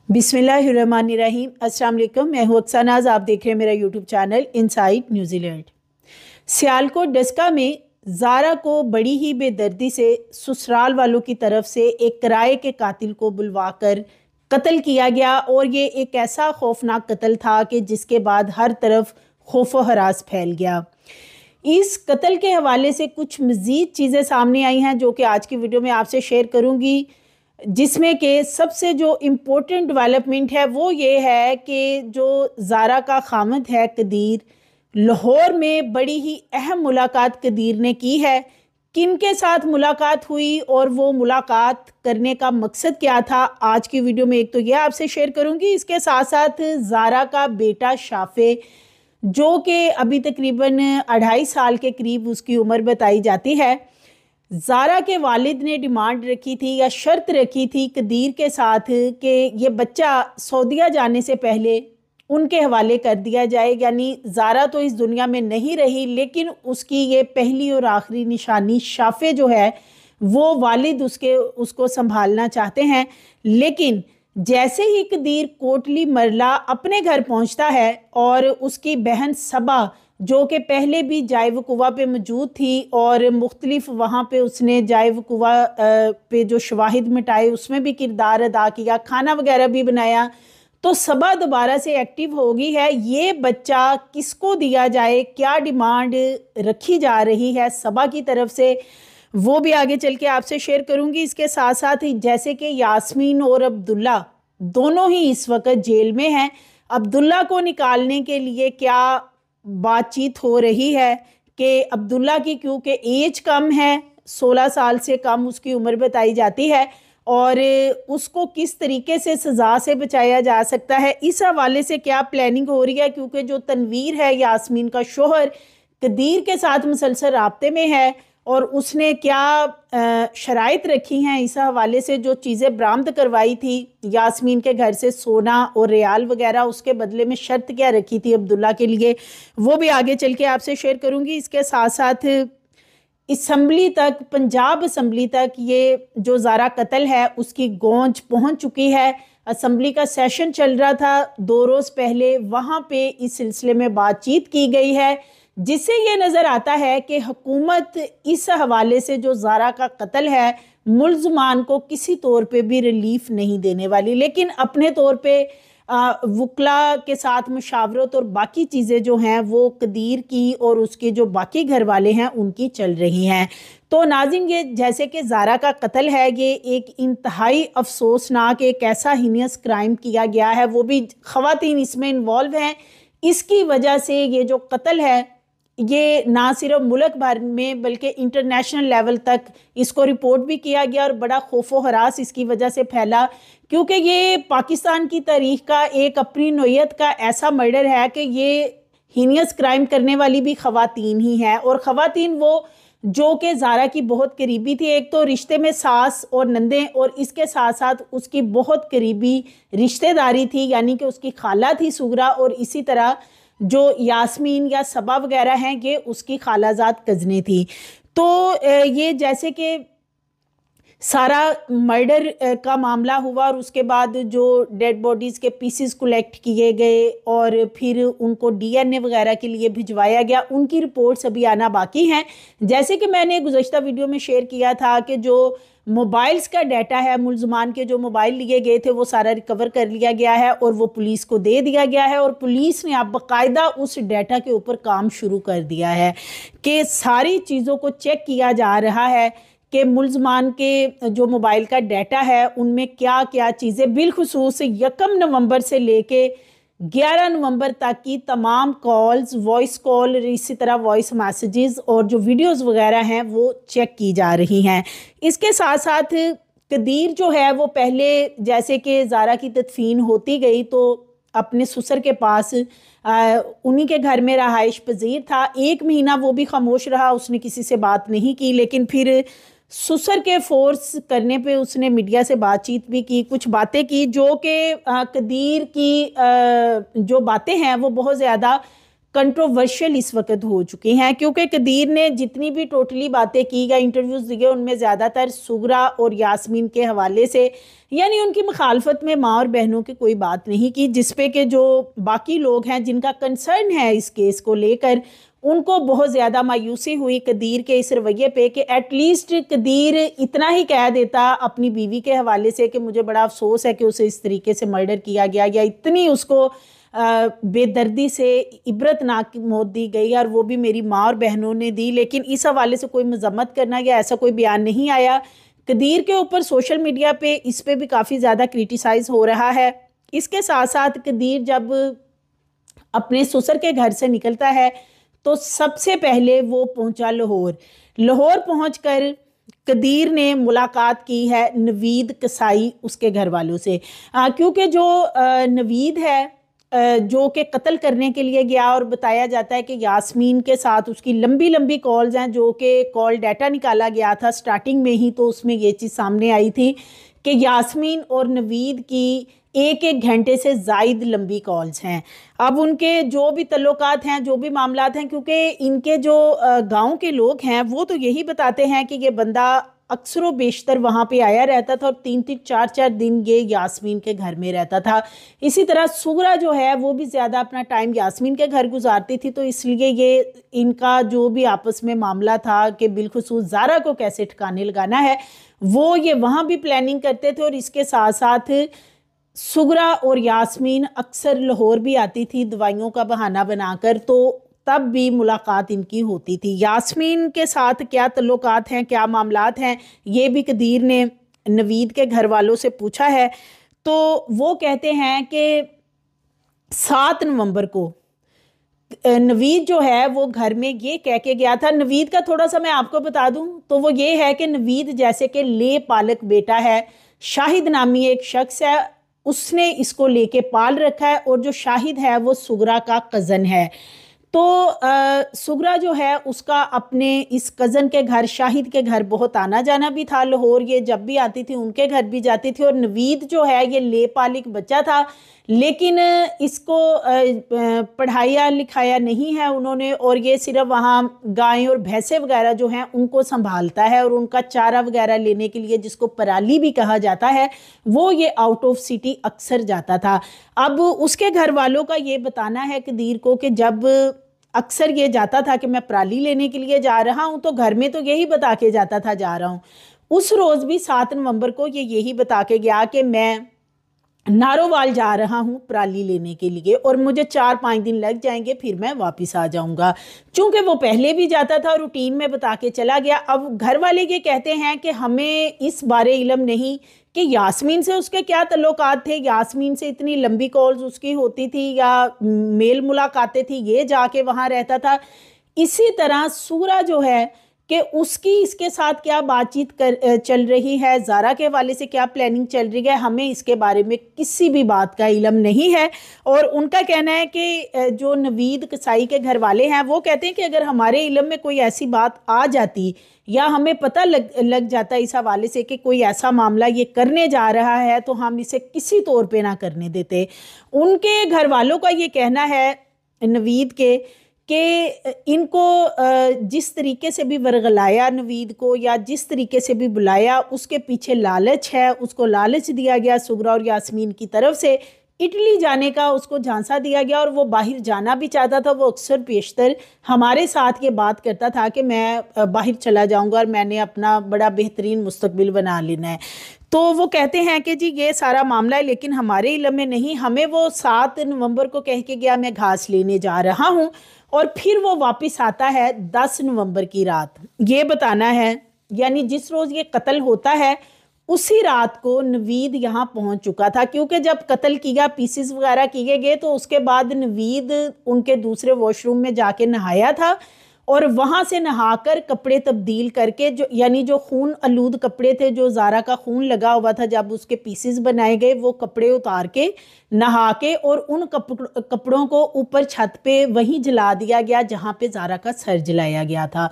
बिस्मिल्लाहिर्रहमानिर्रहीम। अस्सलाम वालेकुम। मैं हूं अक्सा नाज। आप देख रहे हैं मेरा YouTube channel inside New Zealand. Sialkot Daska में ज़ारा को बड़ी ही बेदर्दी से ससुराल वालों की तरफ से एक किराए के कातिल को बुलवाकर कत्ल किया गया और ये एक ऐसा खौफनाक कत्ल था कि जिसके बाद हर तरफ खौफ व हरास फैल गया। इस कत्ल के हवाले से कुछ मज़ीद चीज़ें सामने आई हैं जो कि आज की वीडियो में आपसे शेयर करूँगी, जिसमें कि सबसे जो इम्पोर्टेंट डेवलपमेंट है वो ये है कि जो ज़ारा का खामद है कदीर, लाहौर में बड़ी ही अहम मुलाकात कदीर ने की है। किन के साथ मुलाकात हुई और वो मुलाकात करने का मकसद क्या था, आज की वीडियो में एक तो यह आपसे शेयर करूंगी। इसके साथ साथ ज़ारा का बेटा शाफे, जो कि अभी तकरीबन 2.5 साल के करीब उसकी उम्र बताई जाती है, ज़ारा के वालिद ने डिमांड रखी थी या शर्त रखी थी कदीर के साथ कि ये बच्चा सऊदीया जाने से पहले उनके हवाले कर दिया जाए। यानी ज़ारा तो इस दुनिया में नहीं रही, लेकिन उसकी ये पहली और आखिरी निशानी शाफे जो है वो वालिद उसको संभालना चाहते हैं। लेकिन जैसे ही कदीर कोटली मरला अपने घर पहुंचता है और उसकी बहन सबा, जो कि पहले भी जाए वक़ुवा पे मौजूद थी और मुख्तलिफ वहाँ पे उसने जाए वक़ुवा पे जो शवाहिद मिटाए उसमें भी किरदार अदा किया, खाना वगैरह भी बनाया, तो सबा दोबारा से एक्टिव हो गई है। ये बच्चा किसको दिया जाए, क्या डिमांड रखी जा रही है सबा की तरफ से, वो भी आगे चल के आपसे शेयर करूँगी। इसके साथ साथ ही जैसे कि यास्मीन और अब्दुल्ला दोनों ही इस वक्त जेल में हैं, अब्दुल्ला को निकालने के लिए क्या बातचीत हो रही है कि अब्दुल्ला की क्योंकि एज कम है, 16 साल से कम उसकी उम्र बताई जाती है, और उसको किस तरीके से सज़ा से बचाया जा सकता है, इस हवाले से क्या प्लानिंग हो रही है। क्योंकि जो तनवीर है यास्मीन का शोहर कदीर के साथ मुसलसल राब्ते में है और उसने क्या शराइत रखी हैं, इस हवाले से जो चीज़ें बरामद करवाई थी यास्मीन के घर से, सोना और रियाल वगैरह, उसके बदले में शर्त क्या रखी थी अब्दुल्ला के लिए, वो भी आगे चल के आपसे शेयर करूँगी। इसके साथ साथ असम्बली तक, पंजाब असम्बली तक ये जो ज़ारा कत्ल है उसकी गूंज पहुँच चुकी है। असम्बली का सेशन चल रहा था 2 रोज़ पहले, वहाँ पे इस सिलसिले में बातचीत की गई है, जिससे ये नज़र आता है कि हुकूमत इस हवाले से जो ज़ारा का कत्ल है मुल्ज़मान को किसी तौर पे भी रिलीफ नहीं देने वाली, लेकिन अपने तौर पे वकला के साथ मुशावरत और बाकी चीज़ें जो हैं वो कदीर की और उसके जो बाकी घर वाले हैं उनकी चल रही हैं। तो नाज़रीन, ये जैसे कि ज़ारा का कत्ल है, ये एक इंतहाई अफसोसनाक एक ऐसा हीनियस क्राइम किया गया है, वो भी ख़वातीन इसमें इन्वॉल्व हैं। इसकी वजह से ये जो कत्ल है ये ना सिर्फ मुल्क भर में बल्कि इंटरनेशनल लेवल तक इसको रिपोर्ट भी किया गया और बड़ा खौफ व हरास इसकी वजह से फैला, क्योंकि ये पाकिस्तान की तारीख का एक अपनी नोयत का ऐसा मर्डर है कि ये हीनियस क्राइम करने वाली भी ख़वातीन ही हैं, और ख़वातीन वो जो कि ज़ारा की बहुत करीबी थी। एक तो रिश्ते में सास और नंदे, और इसके साथ साथ उसकी बहुत करीबी रिश्तेदारी थी, यानी कि उसकी खाला थी सुगरा, और इसी तरह जो यास्मीन या सबा वगैरह हैं ये उसकी खालाजाद कज़नें थी। तो ये जैसे कि सारा मर्डर का मामला हुआ और उसके बाद जो डेड बॉडीज़ के पीसेस कलेक्ट किए गए और फिर उनको डीएनए वगैरह के लिए भिजवाया गया, उनकी रिपोर्ट्स अभी आना बाकी हैं। जैसे कि मैंने गुज़श्ता वीडियो में शेयर किया था कि जो मोबाइल्स का डाटा है, मुल्ज़मान के जो मोबाइल लिए गए थे वो सारा रिकवर कर लिया गया है और वो पुलिस को दे दिया गया है, और पुलिस ने अब बाकायदा उस डाटा के ऊपर काम शुरू कर दिया है कि सारी चीज़ों को चेक किया जा रहा है कि मुल्ज़मान के जो मोबाइल का डाटा है उनमें क्या क्या चीज़ें, बिलखुसूस 1 नवंबर से लेके 11 नवंबर तक की तमाम कॉल्स, वॉइस कॉल, इसी तरह वॉइस मैसेजेस और जो वीडियोस वगैरह हैं वो चेक की जा रही हैं। इसके साथ साथ कदीर जो है वो पहले जैसे कि ज़ारा की तदफीन होती गई तो अपने ससुर के पास उन्हीं के घर में रहाइश पजीर था। 1 महीना वो भी खामोश रहा, उसने किसी से बात नहीं की, लेकिन फिर ससुर के फोर्स करने पे उसने मीडिया से बातचीत भी की, कुछ बातें की जो कि कदीर की जो बातें हैं वो बहुत ज़्यादा कंट्रोवर्शियल इस वक्त हो चुकी हैं, क्योंकि कदीर ने जितनी भी टोटली बातें की या इंटरव्यूज़ दिए उनमें ज़्यादातर सुगरा और यास्मीन के हवाले से, यानी उनकी मुखालफत में माँ और बहनों की कोई बात नहीं की, जिसपे के जो बाकी लोग हैं जिनका कंसर्न है इस केस को लेकर, उनको बहुत ज़्यादा मायूसी हुई कदीर के इस रवैये पे कि एटलीस्ट कदीर इतना ही कह देता अपनी बीवी के हवाले से कि मुझे बड़ा अफसोस है कि उसे इस तरीके से मर्डर किया गया, या इतनी उसको बेदर्दी से इबरतनाक मौत दी गई और वो भी मेरी माँ और बहनों ने दी। लेकिन इस हवाले से कोई मजम्मत करना या ऐसा कोई बयान नहीं आया। कदीर के ऊपर सोशल मीडिया पे इस पे भी काफ़ी ज़्यादा क्रिटिसाइज़ हो रहा है। इसके साथ साथ कदीर जब अपने ससुर के घर से निकलता है तो सबसे पहले वो पहुंचा लाहौर। लाहौर पहुंचकर कदीर ने मुलाकात की है नवीद कसाई उसके घर वालों से, क्योंकि जो नवीद है जो कि कत्ल करने के लिए गया, और बताया जाता है कि यास्मीन के साथ उसकी लंबी लंबी कॉल्स हैं, जो कि कॉल डाटा निकाला गया था स्टार्टिंग में ही, तो उसमें ये चीज़ सामने आई थी कि यास्मीन और नवीद की एक एक घंटे से ज़ायद लंबी कॉल्स हैं। अब उनके जो भी तल्लुकात हैं, जो भी मामलात हैं, क्योंकि इनके जो गांव के लोग हैं वो तो यही बताते हैं कि ये बंदा अक्सर व बेशतर वहाँ पे आया रहता था और 3-3 4-4 दिन ये यास्मीन के घर में रहता था। इसी तरह सुगरा जो है वो भी ज़्यादा अपना टाइम यास्मीन के घर गुजारती थी, तो इसलिए ये इनका जो भी आपस में मामला था कि बिलखुसूस ज़ारा को कैसे ठिकाने लगाना है, वो ये वहाँ भी प्लानिंग करते थे। और इसके साथ साथ सुगरा और यास्मीन अक्सर लाहौर भी आती थी दवाइयों का बहाना बनाकर, तो तब भी मुलाकात इनकी होती थी। यास्मीन के साथ क्या तल्लुकात हैं, क्या मामलात हैं, ये भी कदीर ने नवीद के घर वालों से पूछा है। तो वो कहते हैं कि 7 नवंबर को नवीद जो है वो घर में ये कह के गया था। नवीद का थोड़ा सा मैं आपको बता दूं तो वो ये है कि नवीद जैसे कि ले पालक बेटा है, शाहिद नामी एक शख्स है, उसने इसको लेके पाल रखा है, और जो शाहिद है वो सुगरा का कज़न है। तो सुगरा जो है उसका अपने इस कज़न के घर शाहिद के घर बहुत आना जाना भी था लाहौर, ये जब भी आती थी उनके घर भी जाती थी। और नवीद जो है ये लेपालिक बच्चा था, लेकिन इसको पढ़ाया लिखाया नहीं है उन्होंने, और ये सिर्फ वहाँ गायें और भैंसे वगैरह जो हैं उनको संभालता है, और उनका चारा वगैरह लेने के लिए, जिसको पराली भी कहा जाता है, वो ये आउट ऑफ सिटी अक्सर जाता था। अब उसके घर वालों का ये बताना है कदीर को कि जब अक्सर ये जाता था कि मैं पराली लेने के लिए जा रहा हूँ, तो घर में तो यही बता के जाता था जा रहा हूँ। उस रोज़ भी 7 नवंबर को ये यही बता के गया कि मैं नारोवाल जा रहा हूँ पराली लेने के लिए, और मुझे 4-5 दिन लग जाएंगे, फिर मैं वापस आ जाऊँगा। चूँकि वो पहले भी जाता था, रूटीन में बता के चला गया। अब घर वाले ये कहते हैं कि हमें इस बारे इल्म नहीं कि यास्मीन से उसके क्या तल्लुकात थे, यास्मीन से इतनी लंबी कॉल्स उसकी होती थी या मेल मुलाकातें थी, ये जाके वहाँ रहता था। इसी तरह सूरा जो है कि उसकी इसके साथ क्या बातचीत चल रही है, ज़ारा के हवाले से क्या प्लानिंग चल रही है, हमें इसके बारे में किसी भी बात का इल्म नहीं है। और उनका कहना है कि जो नवीद कसाई के घर वाले हैं वो कहते हैं कि अगर हमारे इल्म में कोई ऐसी बात आ जाती या हमें पता लग जाता इस हवाले से कि कोई ऐसा मामला ये करने जा रहा है, तो हम इसे किसी तौर पे ना करने देते। उनके घर वालों का ये कहना है नवीद के कि इनको जिस तरीके से भी वरगलाया नवीद को, या जिस तरीके से भी बुलाया, उसके पीछे लालच है, उसको लालच दिया गया सुगरा और यास्मीन की तरफ से। इटली जाने का उसको झांसा दिया गया और वो बाहर जाना भी चाहता था। वो अक्सर पेशतर हमारे साथ ये बात करता था कि मैं बाहर चला जाऊंगा और मैंने अपना बड़ा बेहतरीन मुस्तकबिल बना लेना है। तो वो कहते हैं कि जी ये सारा मामला है, लेकिन हमारे इल्म में नहीं। हमें वो 7 नवंबर को कह के गया मैं घास लेने जा रहा हूँ, और फिर वो वापस आता है 10 नवंबर की रात, ये बताना है। यानी जिस रोज़ ये कत्ल होता है उसी रात को नवीद यहाँ पहुँच चुका था, क्योंकि जब कत्ल किया, पीसेस वगैरह किए गए, तो उसके बाद नवीद उनके दूसरे वॉशरूम में जाके नहाया था और वहाँ से नहाकर कपड़े तब्दील करके, जो यानी जो खून आलूद कपड़े थे, जो ज़ारा का खून लगा हुआ था जब उसके पीसेस बनाए गए, वो कपड़े उतार के नहा के और उन कपड़ों को ऊपर छत पे वहीं जला दिया गया जहाँ पे ज़ारा का सर जलाया गया था।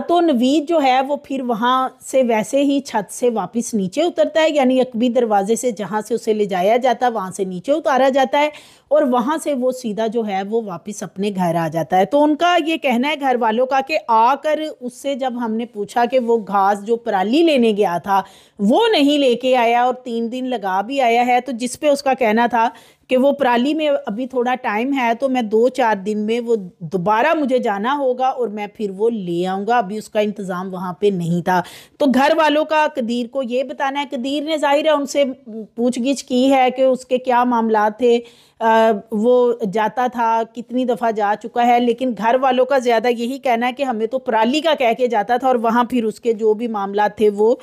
तो नवीद जो है वो फिर वहाँ से वैसे ही छत से वापस नीचे उतरता है, यानी अकबी दरवाजे से जहाँ से उसे ले जाया जाता है वहाँ से नीचे उतारा जाता है और वहाँ से वो सीधा जो है वो वापस अपने घर आ जाता है। तो उनका ये कहना है घर वालों का कि आकर उससे जब हमने पूछा कि वो घास जो पराली लेने गया था वो नहीं लेके आया और 3 दिन लगा भी आया है, तो जिस पे उसका कहना था कि वो पराली में अभी थोड़ा टाइम है तो मैं 2-4 दिन में वो दोबारा मुझे जाना होगा और मैं फिर वो ले आऊँगा, अभी उसका इंतज़ाम वहाँ पे नहीं था। तो घर वालों का कदीर को ये बताना है, कदीर ने ज़ाहिर है उनसे पूछगिछ की है कि उसके क्या मामला थे, वो जाता था, कितनी दफ़ा जा चुका है, लेकिन घर वालों का ज़्यादा यही कहना है कि हमें तो पराली का कह के जाता था और वहाँ फिर उसके जो भी मामला थे वो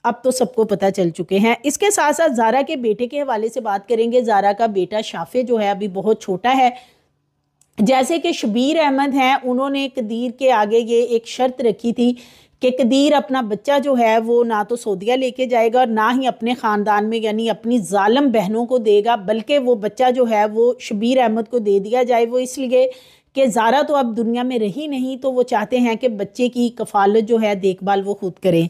अब तो सबको पता चल चुके हैं। इसके साथ साथ ज़ारा के बेटे के हवाले से बात करेंगे। ज़ारा का बेटा शाफे जो है अभी बहुत छोटा है। जैसे कि शबीर अहमद हैं, उन्होंने कदीर के आगे ये एक शर्त रखी थी कि कदीर अपना बच्चा जो है वो ना तो सऊदीया लेके जाएगा और ना ही अपने ख़ानदान में यानी अपनी जालिम बहनों को देगा, बल्कि वो बच्चा जो है वो शबीर अहमद को दे दिया जाए। वो इसलिए कि ज़ारा तो अब दुनिया में रही नहीं, तो वो चाहते हैं कि बच्चे की कफ़ालत जो है देखभाल वो खुद करें।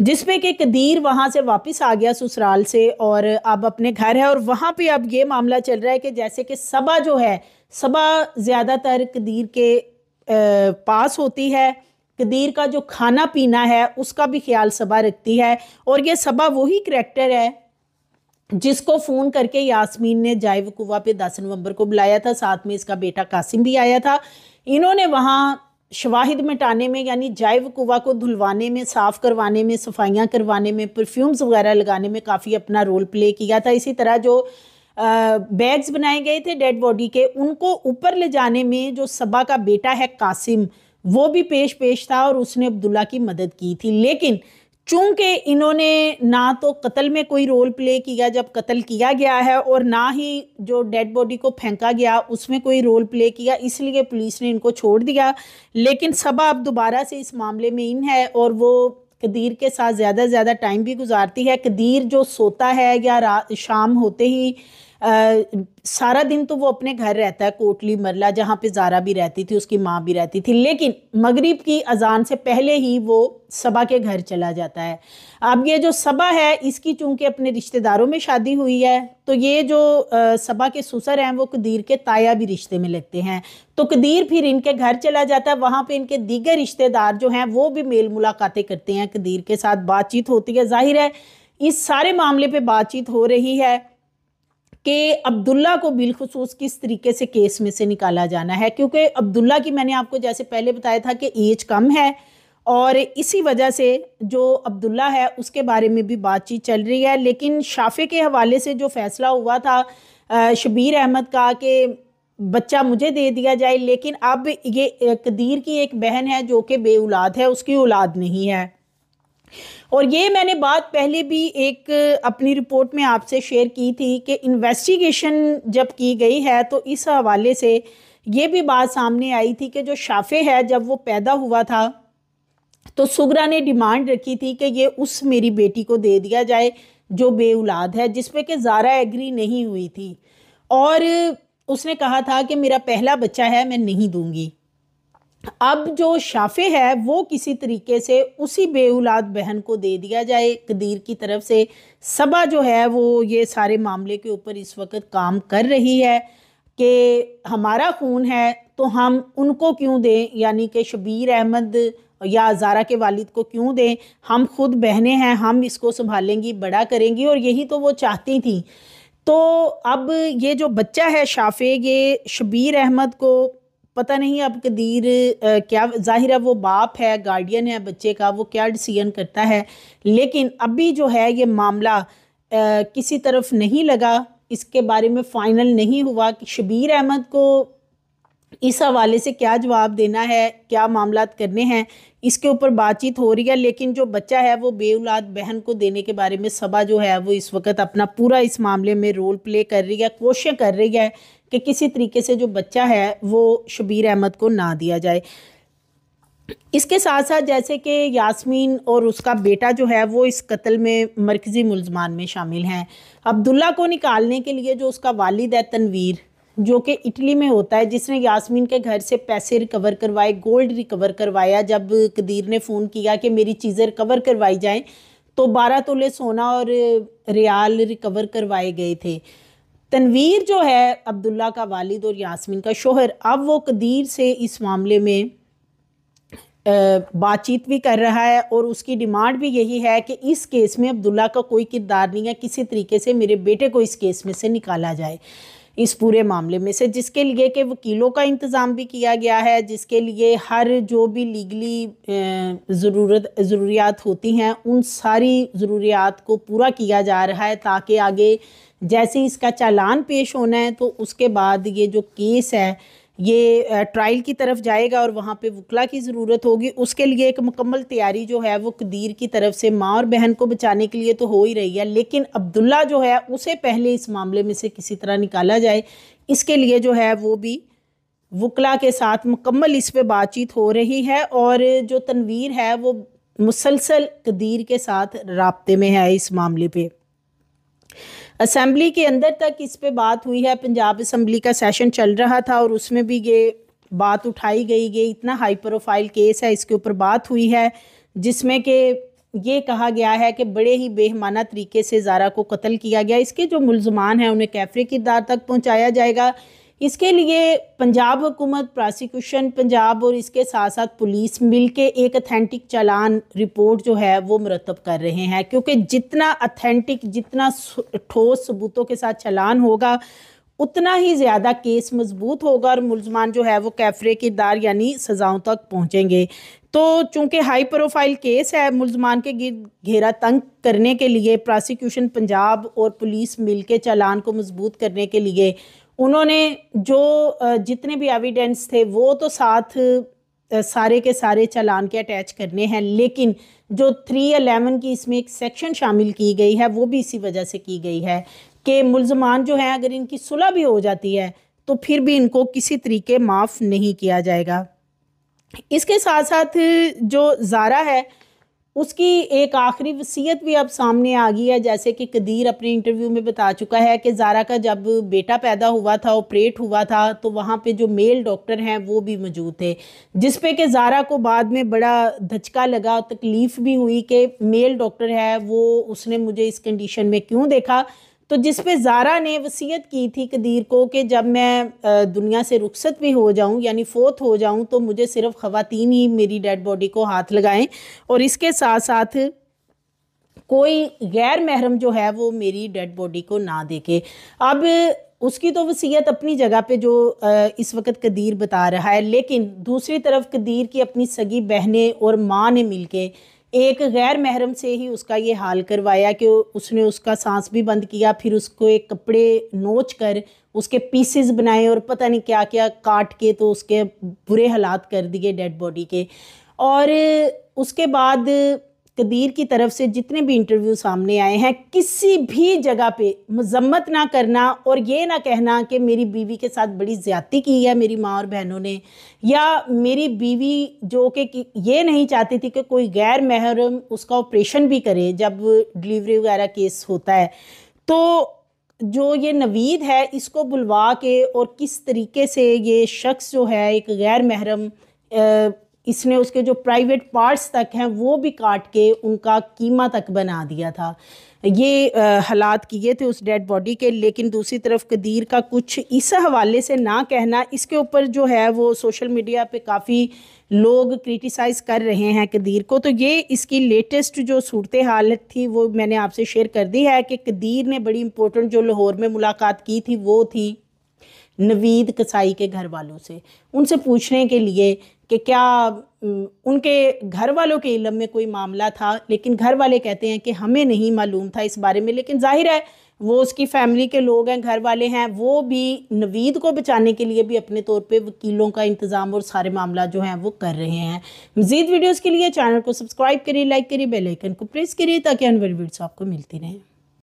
जिसमें कि कदीर वहाँ से वापस आ गया ससुराल से और अब अपने घर है और वहाँ पे अब ये मामला चल रहा है कि जैसे कि सबा जो है, सबा ज़्यादातर कदीर के पास होती है, कदीर का जो खाना पीना है उसका भी ख्याल सबा रखती है और ये सबा वही करैक्टर है जिसको फ़ोन करके यास्मीन ने जाए वकूवा पे 10 नवंबर को बुलाया था। साथ में इसका बेटा कासिम भी आया था। इन्होंने वहाँ शवाहिद मिटाने में यानी जाए वकूवा को धुलवाने में, साफ़ करवाने में, सफाइयाँ करवाने में, परफ्यूम्स वगैरह लगाने में काफ़ी अपना रोल प्ले किया था। इसी तरह जो बैग्स बनाए गए थे डेड बॉडी के, उनको ऊपर ले जाने में जो सबा का बेटा है कासिम, वो भी पेश था और उसने अब्दुल्ला की मदद की थी। लेकिन चूंकि इन्होंने ना तो कत्ल में कोई रोल प्ले किया जब कत्ल किया गया है और ना ही जो डेड बॉडी को फेंका गया उसमें कोई रोल प्ले किया, इसलिए पुलिस ने इनको छोड़ दिया। लेकिन सबा अब दोबारा से इस मामले में इन है और वो कदीर के साथ ज़्यादा से ज़्यादा टाइम भी गुजारती है। कदीर जो सोता है या रात शाम होते ही सारा दिन तो वो अपने घर रहता है कोटली मरला, जहाँ पे ज़ारा भी रहती थी, उसकी माँ भी रहती थी, लेकिन मगरिब की अजान से पहले ही वो सबा के घर चला जाता है। अब ये जो सबा है इसकी चूंकि अपने रिश्तेदारों में शादी हुई है, तो ये जो सबा के ससुर हैं वो कदीर के ताया भी रिश्ते में लगते हैं। तो कदीर फिर इनके घर चला जाता है, वहाँ पे इनके दीगर रिश्तेदार जो हैं वो भी मेल मुलाकातें करते हैं, कदीर के साथ बातचीत होती है। जाहिर है इस सारे मामले पर बातचीत हो रही है कि अब्दुल्ला को बिलखुसूस किस तरीके से केस में से निकाला जाना है, क्योंकि अब्दुल्ला की मैंने आपको जैसे पहले बताया था कि एज कम है और इसी वजह से जो अब्दुल्ला है उसके बारे में भी बातचीत चल रही है। लेकिन शाफे के हवाले से जो फैसला हुआ था शबीर अहमद का कि बच्चा मुझे दे दिया जाए, लेकिन अब ये कदीर की एक बहन है जो कि बे औलाद है, उसकी औलाद नहीं है। और ये मैंने बात पहले भी एक अपनी रिपोर्ट में आपसे शेयर की थी कि इन्वेस्टिगेशन जब की गई है तो इस हवाले से ये भी बात सामने आई थी कि जो शाफे है जब वो पैदा हुआ था तो सुगरा ने डिमांड रखी थी कि ये उस मेरी बेटी को दे दिया जाए जो बे औलाद है, जिसपे कि ज़ारा एग्री नहीं हुई थी और उसने कहा था कि मेरा पहला बच्चा है, मैं नहीं दूंगी। अब जो शाफे है वो किसी तरीके से उसी बे औलाद बहन को दे दिया जाए कदीर की तरफ से। सबा जो है वो ये सारे मामले के ऊपर इस वक्त काम कर रही है कि हमारा खून है तो हम उनको क्यों दें, यानी कि शबीर अहमद या ज़ारा के वालिद को क्यों दें, हम खुद बहनें हैं, हम इसको संभालेंगी, बड़ा करेंगी, और यही तो वो चाहती थी। तो अब ये जो बच्चा है शाफे, ये शबीर अहमद को पता नहीं अब कदीर क्या, जाहिर है वो बाप है, गार्डियन है बच्चे का, वो क्या डिसीजन करता है। लेकिन अभी जो है ये मामला किसी तरफ नहीं लगा, इसके बारे में फ़ाइनल नहीं हुआ कि शबीर अहमद को इस हवाले से क्या जवाब देना है, क्या मामला करने हैं, इसके ऊपर बातचीत हो रही है। लेकिन जो बच्चा है वो बे औलाद बहन को देने के बारे में सबा जो है वो इस वक्त अपना पूरा इस मामले में रोल प्ले कर रही है, कोशिश कर रही है कि किसी तरीके से जो बच्चा है वो शबीर अहमद को ना दिया जाए। इसके साथ साथ जैसे कि यास्मीन और उसका बेटा जो है वो इस कत्ल में मरकज़ी मुल्ज़मान में शामिल हैं। अब्दुल्ला को निकालने के लिए जो उसका वालिद है तनवीर, जो कि इटली में होता है, जिसने यास्मीन के घर से पैसे रिकवर करवाए, गोल्ड रिकवर करवाया। जब कदीर ने फ़ोन किया कि मेरी चीज़ें रिकवर करवाई जाएं, तो 12 तोले सोना और रियाल रिकवर करवाए गए थे। तनवीर जो है अब्दुल्ला का वालिद और यास्मीन का शोहर, अब वो कदीर से इस मामले में बातचीत भी कर रहा है और उसकी डिमांड भी यही है कि इस केस में अब्दुल्ला का कोई किरदार नहीं है, किसी तरीके से मेरे बेटे को इस केस में से निकाला जाए, इस पूरे मामले में से, जिसके लिए कि वकीलों का इंतज़ाम भी किया गया है, जिसके लिए हर जो भी लीगली ज़रूरियात होती हैं उन सारी ज़रूरियात को पूरा किया जा रहा है, ताकि आगे जैसे इसका चालान पेश होना है तो उसके बाद ये जो केस है ये ट्रायल की तरफ जाएगा और वहाँ पे वकला की ज़रूरत होगी। उसके लिए एक मुकम्मल तैयारी जो है वो कदीर की तरफ से माँ और बहन को बचाने के लिए तो हो ही रही है, लेकिन अब्दुल्ला जो है उसे पहले इस मामले में से किसी तरह निकाला जाए, इसके लिए जो है वो भी वकला के साथ मुकम्मल इस पे बातचीत हो रही है। और जो तनवीर है वो मुसलसल कदीर के साथ राब्ते में है इस मामले पे। असेंबली के अंदर तक इस पे बात हुई है, पंजाब असेंबली का सेशन चल रहा था और उसमें भी ये बात उठाई गई। ये इतना हाई प्रोफाइल केस है, इसके ऊपर बात हुई है जिसमें कि ये कहा गया है कि बड़े ही बेहमाना तरीके से ज़ारा को कत्ल किया गया। इसके जो मुल्ज़मान हैं उन्हें कैफरे किरदार तक पहुँचाया जाएगा। इसके लिए पंजाब हुकूमत, प्रोसिक्यूशन पंजाब और इसके साथ साथ पुलिस मिलके एक अथेंटिक चालान रिपोर्ट जो है वो मुरतब कर रहे हैं, क्योंकि जितना अथेंटिक, जितना ठोस सबूतों के साथ चालान होगा उतना ही ज़्यादा केस मजबूत होगा और मुल्ज़मान जो है वो कैफरे किरदार यानी सज़ाओं तक पहुँचेंगे। तो चूँकि हाई प्रोफाइल केस है, मुल्ज़मान के घेरा तंग करने के लिए प्रोसिक्यूशन पंजाब और पुलिस मिलके चालान को मजबूत करने के लिए उन्होंने जो जितने भी एविडेंस थे वो तो साथ सारे के सारे चालान के अटैच करने हैं, लेकिन जो 311 की इसमें एक सेक्शन शामिल की गई है वो भी इसी वजह से की गई है कि मुल्ज़मान जो हैं अगर इनकी सुलह भी हो जाती है तो फिर भी इनको किसी तरीके माफ़ नहीं किया जाएगा। इसके साथ साथ जो ज़ारा है उसकी एक आखिरी वसीयत भी अब सामने आ गई है। जैसे कि कदीर अपने इंटरव्यू में बता चुका है कि ज़ारा का जब बेटा पैदा हुआ था, ऑपरेट हुआ था, तो वहाँ पे जो मेल डॉक्टर हैं वो भी मौजूद थे, जिस पे कि ज़ारा को बाद में बड़ा धचका लगा, तकलीफ़ भी हुई कि मेल डॉक्टर है वो उसने मुझे इस कंडीशन में क्यों देखा। तो जिस पे ज़ारा ने वसीयत की थी कदीर को कि जब मैं दुनिया से रुखसत भी हो जाऊं यानी फ़ौत हो जाऊं तो मुझे सिर्फ ख़वातीन ही मेरी डेड बॉडी को हाथ लगाएं और इसके साथ साथ कोई गैर महरम जो है वो मेरी डेड बॉडी को ना देखे। अब उसकी तो वसीयत अपनी जगह पे जो इस वक्त कदीर बता रहा है, लेकिन दूसरी तरफ कदीर की अपनी सगी बहनें और माँ ने मिलके एक गैर महरम से ही उसका ये हाल करवाया कि उसने उसका सांस भी बंद किया, फिर उसको एक कपड़े नोच कर उसके पीसेस बनाए और पता नहीं क्या क्या काट के तो उसके बुरे हालात कर दिए डेड बॉडी के। और उसके बाद कदीर की तरफ से जितने भी इंटरव्यू सामने आए हैं, किसी भी जगह पे मजम्मत ना करना और ये ना कहना कि मेरी बीवी के साथ बड़ी ज़्यादती की है मेरी माँ और बहनों ने, या मेरी बीवी जो कि ये नहीं चाहती थी कि कोई गैर महरम उसका ऑपरेशन भी करे जब डिलीवरी वगैरह केस होता है। तो जो ये नवीद है इसको बुलवा के और किस तरीके से ये शख्स जो है एक गैर महरम इसने उसके जो प्राइवेट पार्ट्स तक हैं वो भी काट के उनका कीमा तक बना दिया था। ये हालात किए थे उस डेड बॉडी के। लेकिन दूसरी तरफ कदीर का कुछ इस हवाले से ना कहना, इसके ऊपर जो है वो सोशल मीडिया पे काफ़ी लोग क्रिटिसाइज़ कर रहे हैं कदीर को। तो ये इसकी लेटेस्ट जो सूरत हालत थी वो मैंने आपसे शेयर कर दी है कि कदीर ने बड़ी इंपॉर्टेंट जो लाहौर में मुलाकात की थी वो थी नवीद कसाई के घर वालों से, उनसे पूछने के लिए कि क्या उनके घर वालों के इल्म में कोई मामला था। लेकिन घर वाले कहते हैं कि हमें नहीं मालूम था इस बारे में। लेकिन जाहिर है वो उसकी फैमिली के लोग हैं, घर वाले हैं, वो भी नवीद को बचाने के लिए भी अपने तौर पे वकीलों का इंतज़ाम और सारे मामला जो हैं वो कर रहे हैं। मज़ीद वीडियोज़ के लिए चैनल को सब्सक्राइब करिए, लाइक करिए, बेल आइकन को प्रेस करिए ताकि आने वाली वीडियोस आपको मिलती रहें।